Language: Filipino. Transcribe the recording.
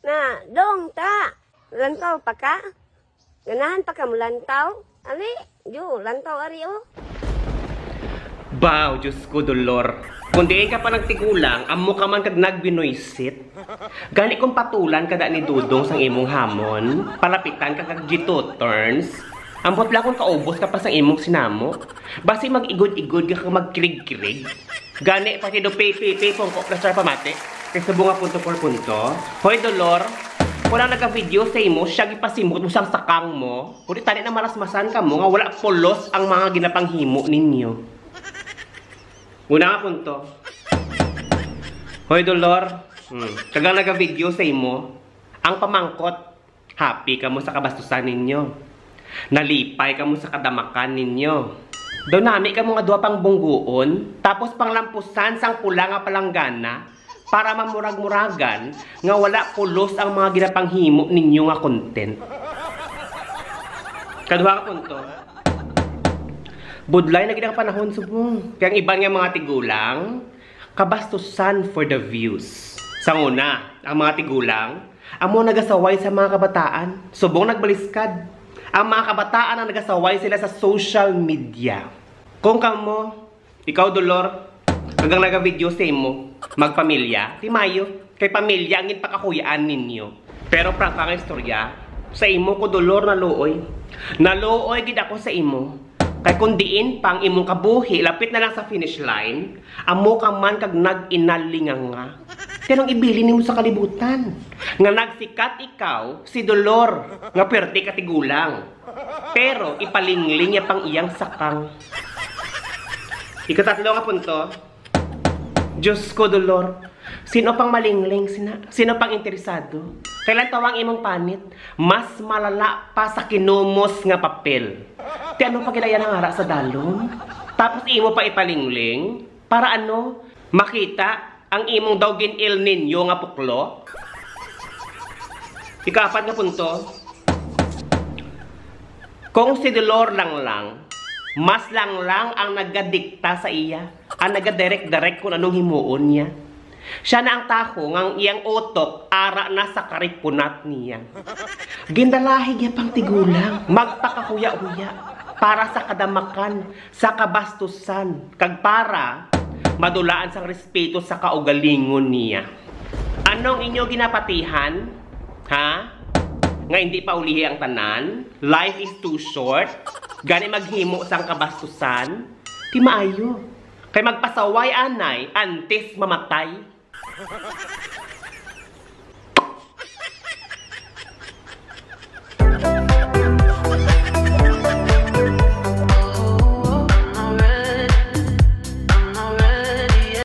Na, dong, ta. Lantaw pa ka? Ganahan pa ka mo lantaw? Ali, yo, lantaw ari o. Baw, Diyos ko, dolor. Kung diin ka pa nagtigulang, amo ka man kag nagbinoysit. Gani kong patulan kada ni Dudong sang imong hamon, palapitan ka kag G2 turns. Ambot lang kung kaubos ka pa sang imong sinamo. Basi mag-igod-igod ka kag magkirig-kirig. Gani pati do pay pong ko plaster pamati. Kaysa bunga punto por punto. Hoy, dolor. Kung lang nagka-video sa imo, siya gipasimot mo sang sakang mo. Kung tani na marasmasan ka mo, nga wala polos ang mga ginapanghimo ninyo. Una nga punto. Hoy, dolor. Kagang nagka-video sa imo, ang pamangkot, happy ka mo sa kabastusan ninyo. Nalipay ka mo sa kadamakan ninyo. Daw nami ka mo nga duwa pang bungguon, tapos panglampusan sang pula nga palanggana, para mamurag-muragan nga wala pulos ang mga ginapanghimo ninyo nga content. Kaduha ka punto. Budlay na ginang panahon subong. Kaya ang iban nga mga tigulang, kabastusan for the views. Sa una, ang mga tigulang, amo nagasaway sa mga kabataan. Subong nagbaliskad. Ang mga kabataan ang nagasaway sila sa social media. Kung kamo, ikaw dolor, hanggang naga-video sa imo, magpamilya, di mayo, kay pamilya ang ipakakuyaan ninyo. Pero prangka nga istorya, sa imo ko dolor na looy. Naluoy gid ako sa imo. Kay kung diin pang imong kabuhi, lapit na lang sa finish line, amo ka man kag nag-inalingang nga. Kanang ibili nimo sa kalibutan. Nga nagsikat ikaw, si dolor, nga perte ka tigulang. Pero ipalingling niya pang iyang sakang. Ikatatlo nga punto. Diyos ko, dolor. Sino pang malingling? Sino pang interesado? Kailan tawang imong panit? Mas malala pa sa kinumos nga papel. Ti ano pa ginaya ng ara sa dalon? Tapos imo pa ipalingling? Para ano? Makita ang imong daw ginil ninyo nga puklo? Ikapat nga punto. Kung si dolor lang, mas lang ang nagadikta sa iya. Ang nagadirect kung anong himuon niya. Siya na ang taho ngang iyang utok ara na sa karipunat niya. Gindalahig niya pang tigulang, magpakahuya-huya para sa kadamakan, sa kabastusan, kag para madulaan sang respeto sa kaugalingon niya. Anong inyo ginapatihan? Ha? Nga hindi pa ulihi ang tanan? Life is too short? Gani maghimo sang kabastusan? Di maayo. Kay magpasaway anay, antes mamatay.